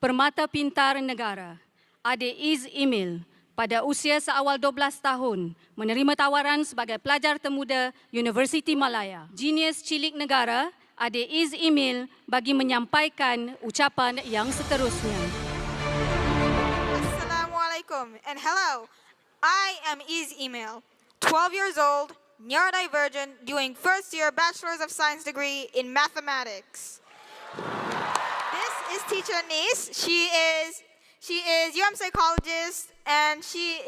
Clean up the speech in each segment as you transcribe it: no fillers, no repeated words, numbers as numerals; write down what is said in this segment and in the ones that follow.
Permata Pintar Negara, adik Iz Emil, pada usia seawal 12 tahun, menerima tawaran sebagai pelajar termuda Universiti Malaya. G-Nius Cilik Negara, adik Iz Emil, bagi menyampaikan ucapan yang seterusnya. Assalamualaikum and hello. I am Iz Emil, 12 years old, neurodivergent, doing first year Bachelor's of Science degree in mathematics. This is teacher Nice. She is psychologist, and she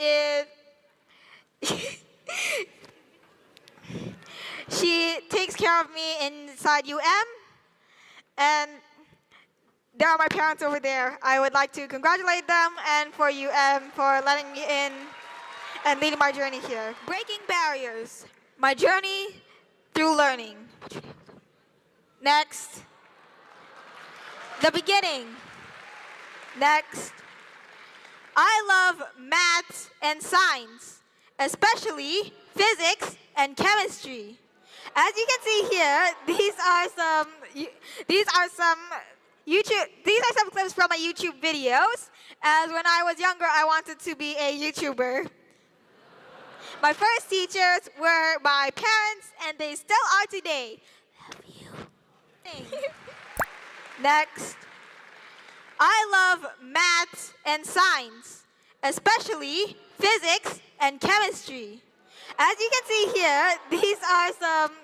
takes care of me inside and there are my parents over there. I would like to congratulate them and for for letting me in and leading my journey here. Breaking barriers, my journey through learning. Next. The beginning. Next. I love math and science, especially physics and chemistry. As you can see here, these are some clips from my YouTube videos. As when I was younger, I wanted to be a YouTuber. My first teachers were my parents, and they still are today. Love you. Next. I love math and science, especially physics and chemistry. As you can see here, these are some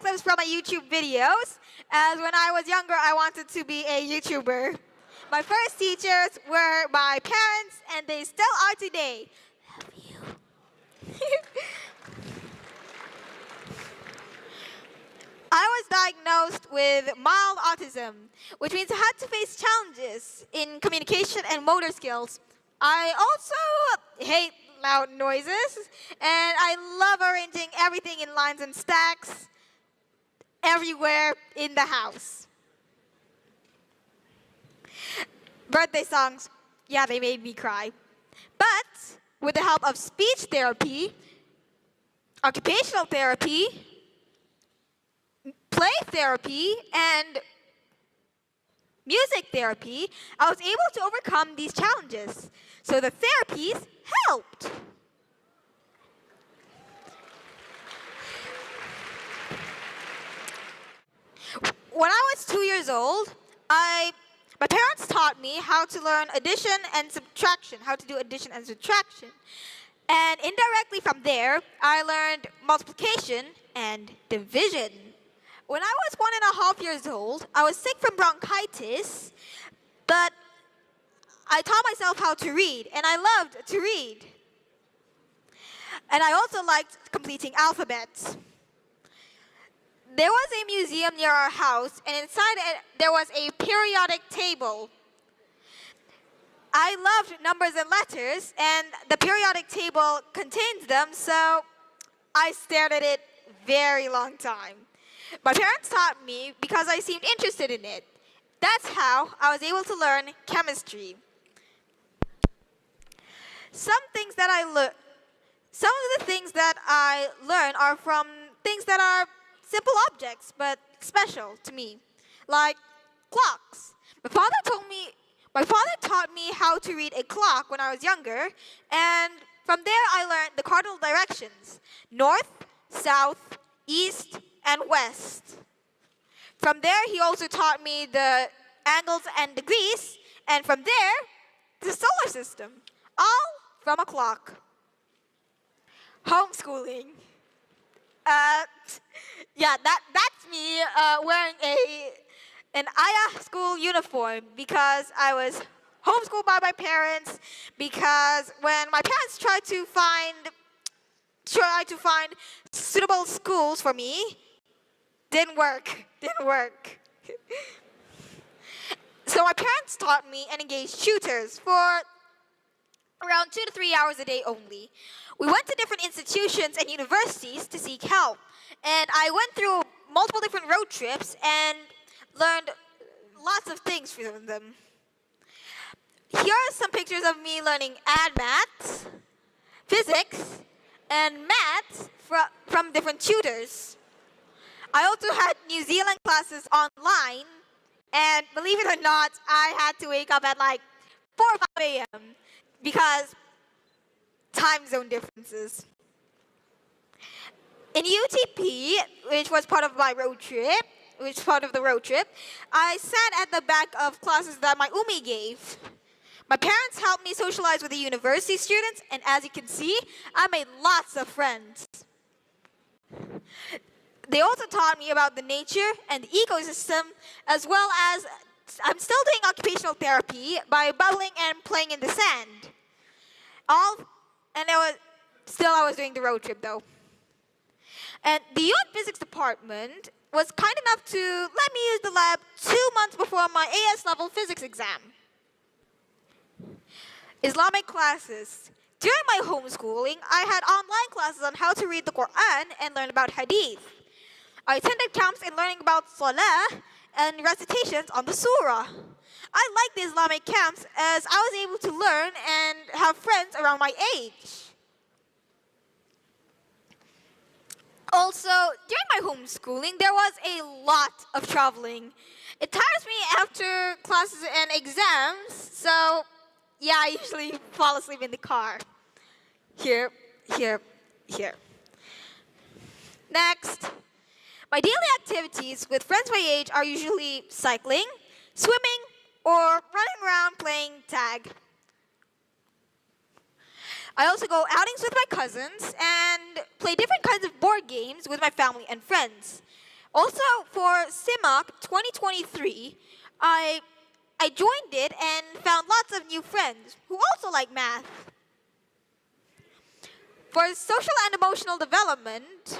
clips from my YouTube videos. As when I was younger, I wanted to be a YouTuber. My first teachers were my parents, and they still are today. Love you. I was diagnosed with mild autism, which means I had to face challenges in communication and motor skills. I also hate loud noises, and I love arranging everything in lines and stacks everywhere in the house. Birthday songs, yeah, they made me cry. But with the help of speech therapy, occupational therapy, play therapy, and music therapy, I was able to overcome these challenges. So the therapies helped. When I was 2 years old, my parents taught me how to learn addition and subtraction, how to do addition and subtraction. And indirectly from there, I learned multiplication and division. When I was 1.5 years old, I was sick from bronchitis, but I taught myself how to read, and I loved to read. And I also liked completing alphabets. There was a museum near our house, and inside it, there was a periodic table. I loved numbers and letters, and the periodic table contains them, so I stared at it very long time. My parents taught me because I seemed interested in it. That's how I was able to learn chemistry. Some of the things that I learn are from things that are simple objects, but special to me, like clocks. My father taught me how to read a clock when I was younger, and from there I learned the cardinal directions: north, south, east, and west. From there, he also taught me the angles and degrees, and from there, the solar system, all from a clock. Homeschooling. Yeah, that's me wearing an Aya school uniform because I was homeschooled by my parents, because when my parents tried to find suitable schools for me, didn't work. So my parents taught me and engaged tutors for around 2 to 3 hours a day only. We went to different institutions and universities to seek help. And I went through multiple different road trips and learned lots of things from them. Here are some pictures of me learning maths, physics, and maths from different tutors. I also had New Zealand classes online And believe it or not, I had to wake up at like 4 or 5 a.m. because time zone differences. In UTP, which was part of my road trip, I sat at the back of classes that my UMI gave. My parents helped me socialize with the university students, and as you can see, I made lots of friends. They also taught me about the nature and the ecosystem, as well as I'm still doing occupational therapy by bubbling and playing in the sand. I was doing the road trip though. And the UN physics department was kind enough to let me use the lab 2 months before my AS level physics exam. Islamic classes. During my homeschooling, I had online classes on how to read the Quran and learn about hadith. I attended camps in learning about salah and recitations on the surah. I liked the Islamic camps as I was able to learn and have friends around my age. Also, during my homeschooling, there was a lot of traveling. It tires me after classes and exams, so yeah, I usually fall asleep in the car. Here. Next. My daily activities with friends my age are usually cycling, swimming, or running around playing tag. I also go outings with my cousins and play different kinds of board games with my family and friends. Also, for CIMAC 2023, I joined it and found lots of new friends who also like math. For social and emotional development,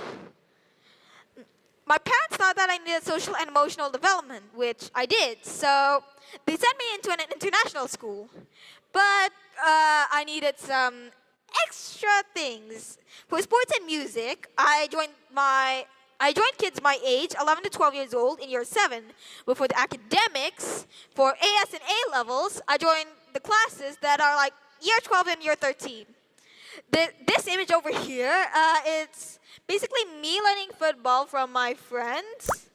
my parents thought that I needed social and emotional development, which I did. So they sent me into an international school. But I needed some extra things. For sports and music, I joined kids my age, 11 to 12 years old, in year 7. But for the academics, for AS and A levels, I joined the classes that are like year 12 and year 13. This image over here, it's basically me learning football from my friends.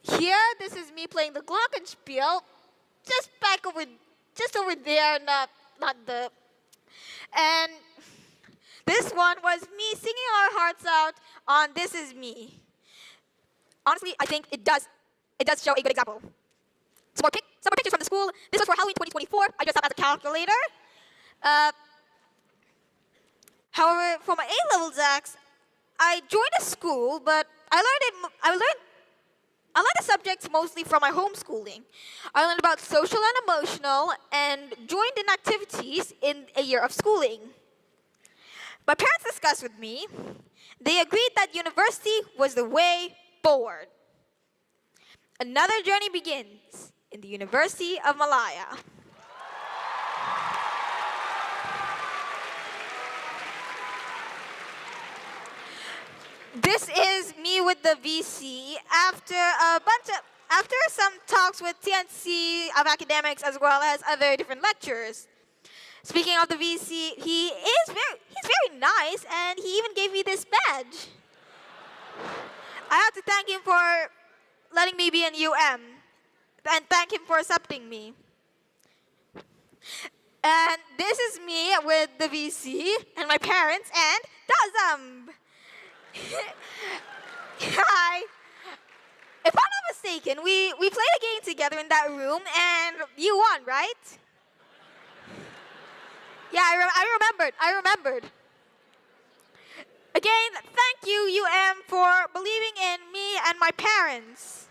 Here, this is me playing the glockenspiel, just over there, not the. And this one was me singing our hearts out on "This Is Me." Honestly, I think it does show a good example. Some more pictures from the school. This was for Halloween 2024. I dressed up as a calculator. However, for my A-level exams, I joined a school, but I learned the subjects mostly from my homeschooling. I learned about social and emotional and joined in activities in a year of schooling. My parents discussed with me. They agreed that university was the way forward. Another journey begins in the University of Malaya. This is me with the VC after some talks with TNC of academics as well as other different lecturers. Speaking of the VC, he's very nice and he even gave me this badge. I have to thank him for letting me be in UM and thank him for accepting me. And this is me with the VC and my parents and Dazam. Hi. If I'm not mistaken, we played a game together in that room and you won, right? Yeah, I remembered. Again, thank you, UM, for believing in me and my parents.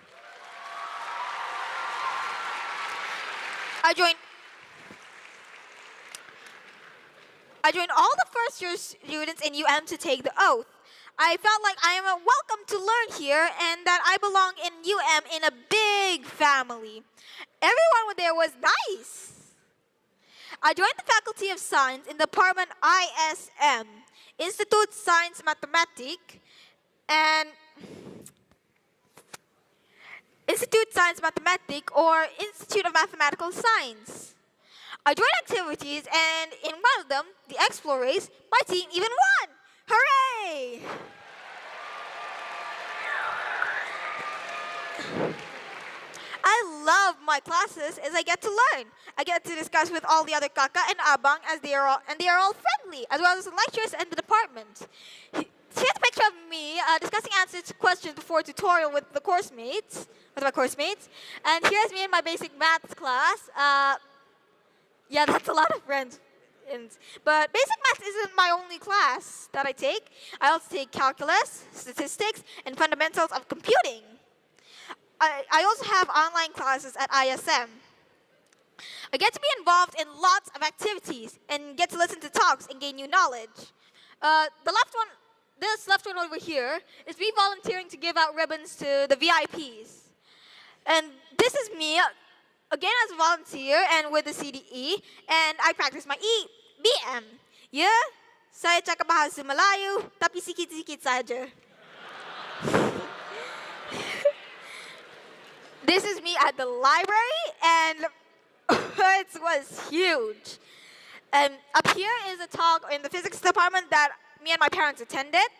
I joined all the first-year students in UM to take the oath. I felt like I am welcome to learn here and that I belong in UM in a big family. Everyone there was nice. I joined the Faculty of Science in the department ISM, Institute Science Mathematique, or Institute of Mathematical Science. I joined activities and in one of them, the Explorers, my team even won. Hooray! I love my classes as I get to learn. I get to discuss with all the other kakak and abang as they are all friendly, as well as the lecturers and the department. Here's a picture of me discussing answers to questions before a tutorial with my course mates. And here's me in my basic maths class. Yeah, that's a lot of friends. But basic maths isn't my only class that I take. I also take calculus, statistics, and fundamentals of computing. I also have online classes at ISM. I get to be involved in lots of activities and get to listen to talks and gain new knowledge. This left one over here, is me volunteering to give out ribbons to the VIPs. And this is me, again as a volunteer and with the CDE, and I practice my BM. Ya, saya cakap bahasa Melayu, tapi sikit-sikit saja. This is me at the library, and it was huge. And up here is a talk in the physics department that me and my parents attended.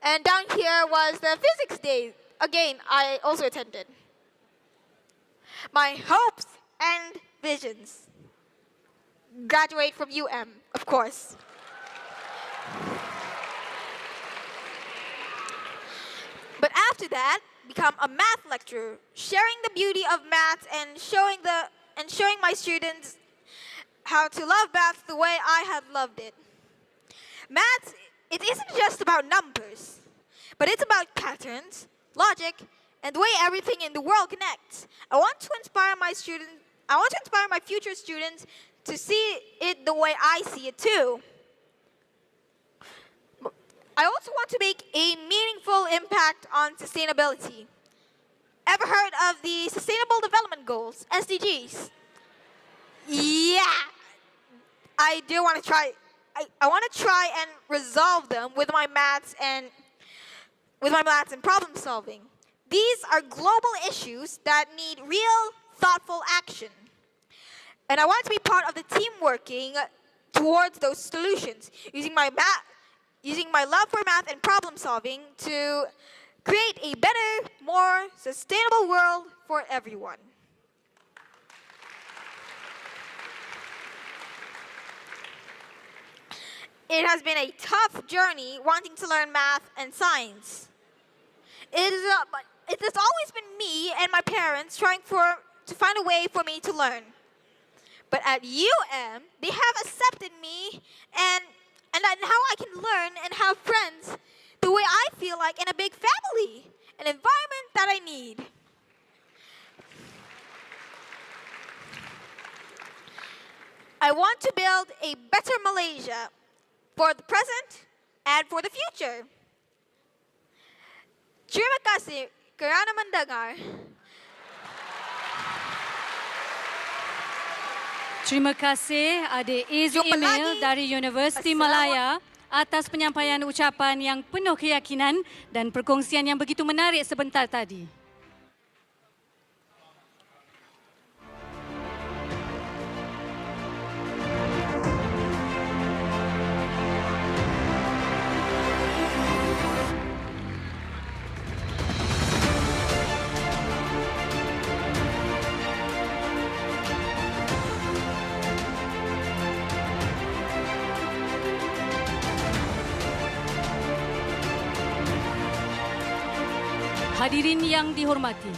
And down here was the physics day. Again, I also attended. My hopes and visions. Graduate from of course. But after that, become a math lecturer, sharing the beauty of math and showing my students how to love math the way I have loved it. Math, it isn't just about numbers, but it's about patterns, logic, and the way everything in the world connects. I want to inspire my future students to see it the way I see it too. I also want to make a meaningful impact on sustainability. Ever heard of the Sustainable Development Goals, SDGs? Yeah, I do want to try. I want to try and resolve them with my maths and problem solving. These are global issues that need real, thoughtful action. And I want to be part of the team working towards those solutions, using my love for math and problem solving to create a better, more sustainable world for everyone. It has been a tough journey wanting to learn math and science. But it has always been me and my parents trying to find a way for me to learn. But at they have accepted me and how I can learn and have friends the way I feel like in a big family, an environment that I need. I want to build a better Malaysia for the present and for the future. Terima kasih kerana mendengar. Terima kasih adik Iz Emil dari Universiti Malaya atas penyampaian ucapan yang penuh keyakinan dan perkongsian yang begitu menarik sebentar tadi. Hadirin yang dihormati,